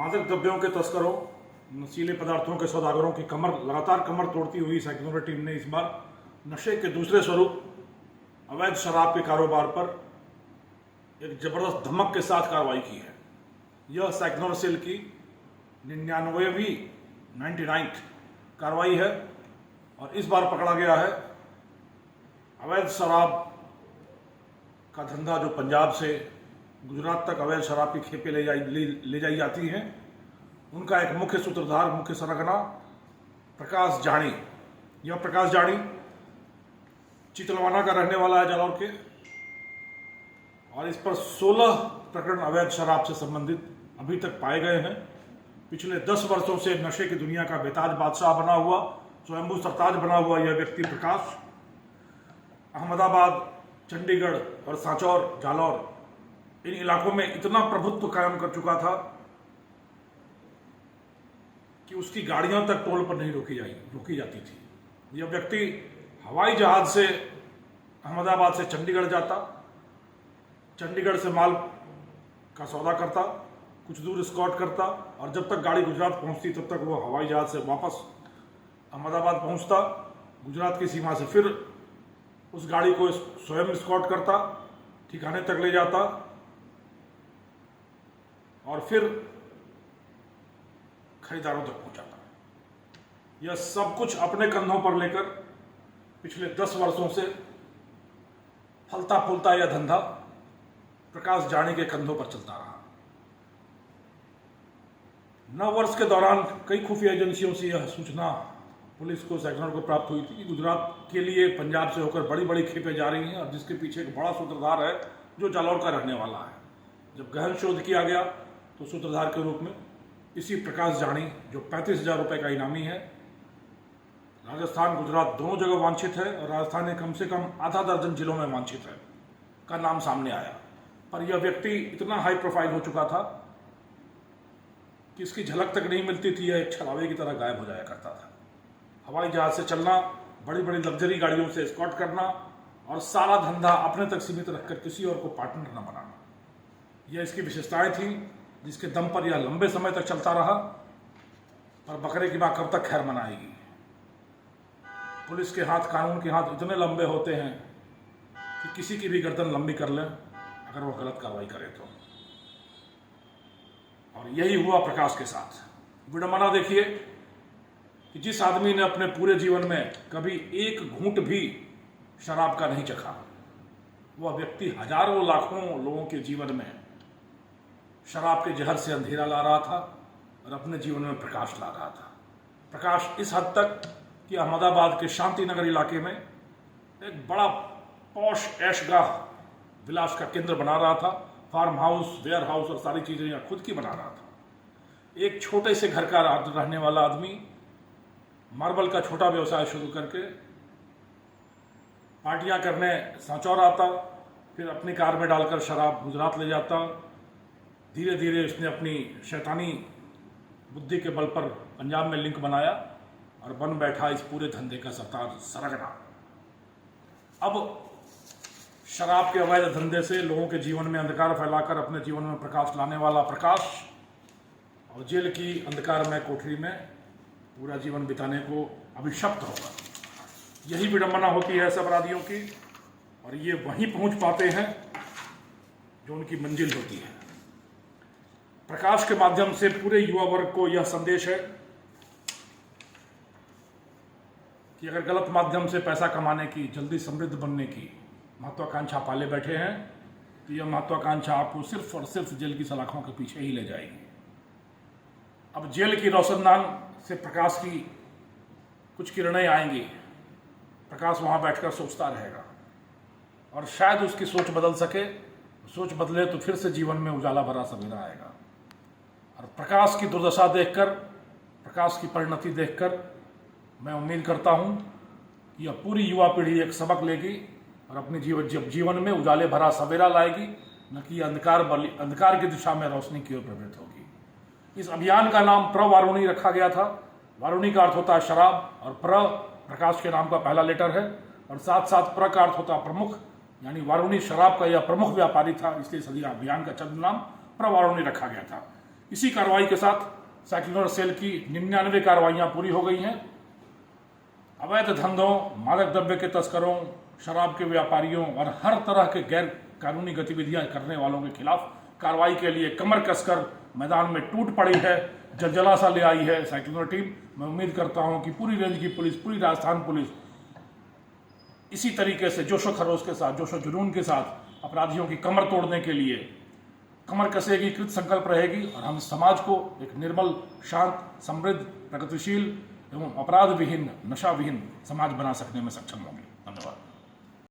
मादक द्रव्यों के तस्करों, नशीले पदार्थों के सौदागरों की लगातार कमर तोड़ती हुई सैकड़ों टीम ने इस बार नशे के दूसरे स्वरूप अवैध शराब के कारोबार पर एक जबरदस्त धमक के साथ कार्रवाई की है। यह सैकड़ों सेल की 99वीं कार्रवाई है और इस बार पकड़ा गया है अवैध शराब का धंधा जो पंजाब से गुजरात तक अवैध शराब की खेपें ले जाई जाती हैं। उनका एक मुख्य सूत्रधार, मुख्य सरगना प्रकाश जानी। यह प्रकाश जानी चितलवाना का रहने वाला है, जालौर के, और इस पर 16 प्रकरण अवैध शराब से संबंधित अभी तक पाए गए हैं। पिछले 10 वर्षों से नशे की दुनिया का बेताज बादशाह बना हुआ, स्वयंभू सरताज बना हुआ यह व्यक्ति प्रकाश अहमदाबाद, चंडीगढ़ और सांचौर, जालौर, इन इलाकों में इतना प्रभुत्व कायम कर चुका था कि उसकी गाड़ियां तक टोल पर नहीं रोकी जाती थी। यह व्यक्ति हवाई जहाज से अहमदाबाद से चंडीगढ़ जाता, चंडीगढ़ से माल का सौदा करता, कुछ दूर स्कॉट करता, और जब तक गाड़ी गुजरात पहुंचती तब तक वो हवाई जहाज से वापस अहमदाबाद पहुंचता। गुजरात की सीमा से फिर उस गाड़ी को स्वयं स्कॉट करता, ठिकाने तक ले जाता और फिर खरीदारों तक पहुंचाता। यह सब कुछ अपने कंधों पर लेकर पिछले 10 वर्षों से फलता फूलता यह धंधा प्रकाश जानी के कंधों पर चलता रहा। 9 वर्ष के दौरान कई खुफिया एजेंसियों से यह सूचना पुलिस को, सेक्टर को प्राप्त हुई थी कि गुजरात के लिए पंजाब से होकर बड़ी बड़ी खेपें जा रही हैं और जिसके पीछे एक बड़ा सूत्रधार है जो जालौर का रहने वाला है। जब गहन शोध किया गया तो सूत्रधार के रूप में इसी प्रकाश जानी, जो 35,000 रुपये का इनामी है, राजस्थान गुजरात दोनों जगह वांछित है और राजस्थान में कम से कम आधा दर्जन जिलों में वांछित है, का नाम सामने आया। पर यह व्यक्ति इतना हाई प्रोफाइल हो चुका था कि इसकी झलक तक नहीं मिलती थी। यह एक छलावे की तरह गायब हो जाया करता था। हवाई जहाज से चलना, बड़ी बड़ी लग्जरी गाड़ियों से एस्कॉर्ट करना और सारा धंधा अपने तक सीमित रखकर किसी और को पार्टनर न बनाना, यह इसकी विशेषताएं थी, जिसके दम पर यह लंबे समय तक चलता रहा। पर बकरे की मां कब तक खैर मनाएगी। पुलिस के हाथ, कानून के हाथ इतने लंबे होते हैं कि किसी की भी गर्दन लंबी कर लें अगर वो गलत कार्रवाई करे तो। और यही हुआ प्रकाश के साथ। विडंबना देखिए कि जिस आदमी ने अपने पूरे जीवन में कभी एक घूंट भी शराब का नहीं चखा, वह व्यक्ति हजारों लाखों लोगों के जीवन में शराब के जहर से अंधेरा ला रहा था और अपने जीवन में प्रकाश ला रहा था। प्रकाश इस हद तक कि अहमदाबाद के शांति नगर इलाके में एक बड़ा पॉश ऐशगाह विलास का केंद्र बना रहा था। फार्म हाउस, वेयर हाउस और सारी चीजें यहाँ खुद की बना रहा था। एक छोटे से घर का रहने वाला आदमी मार्बल का छोटा व्यवसाय शुरू करके पार्टियां करने सांचौर आता, फिर अपनी कार में डालकर शराब गुजरात ले जाता। धीरे धीरे उसने अपनी शैतानी बुद्धि के बल पर पंजाब में लिंक बनाया और बन बैठा इस पूरे धंधे का सरगना। अब शराब के अवैध धंधे से लोगों के जीवन में अंधकार फैलाकर अपने जीवन में प्रकाश लाने वाला प्रकाश और जेल की अंधकारमय कोठरी में पूरा जीवन बिताने को अभिशप्त होगा। यही विडंबना होती है ऐसे अपराधियों की, और ये वहीं पहुंच पाते हैं जो उनकी मंजिल होती है। प्रकाश के माध्यम से पूरे युवा वर्ग को यह संदेश है कि अगर गलत माध्यम से पैसा कमाने की, जल्दी समृद्ध बनने की महत्वाकांक्षा पाले बैठे हैं तो यह महत्वाकांक्षा आपको सिर्फ और सिर्फ जेल की सलाखों के पीछे ही ले जाएगी। अब जेल की रोशनदान से प्रकाश की कुछ किरणें आएंगी। प्रकाश वहां बैठकर सोचता रहेगा और शायद उसकी सोच बदल सके। सोच बदले तो फिर से जीवन में उजाला भरा सवेरा आएगा। और प्रकाश की दुर्दशा देखकर, प्रकाश की परिणति देखकर मैं उम्मीद करता हूं कि यह पूरी युवा पीढ़ी एक सबक लेगी और अपने जीवन में उजाले भरा सवेरा लाएगी, न कि अंधकार की दिशा में रोशनी की ओर प्रवृत्त होगी। इस अभियान का नाम प्रवारुणी रखा गया था। वारुणी का अर्थ होता है शराब और प्रकाश के नाम का पहला लेटर है, और साथ साथ प्र का अर्थ होता है प्रमुख, यानी वारुणी शराब का यह प्रमुख व्यापारी था, इसलिए सदी अभियान का चंद नाम प्रवारुणी रखा गया था। इसी कार्रवाई के साथ साइक्लोनर सेल की 99 कार्रवाइयां पूरी हो गई हैं। अवैध धंधों, मादक द्रव्य के तस्करों, शराब के व्यापारियों और हर तरह के गैर कानूनी गतिविधियां करने वालों के खिलाफ कार्रवाई के लिए कमर कसकर मैदान में टूट पड़ी है, जलजला सा ले आई है साइक्लोनर टीम। मैं उम्मीद करता हूं कि पूरी रेंज की पुलिस, पूरी राजस्थान पुलिस इसी तरीके से जोशो खरोश के साथ, जोशो जुनून के साथ अपराधियों की कमर तोड़ने के लिए कमर कसेगी, कृत संकल्प रहेगी और हम समाज को एक निर्मल, शांत, समृद्ध, प्रगतिशील एवं अपराध विहीन, नशा विहीन समाज बना सकने में सक्षम होंगे।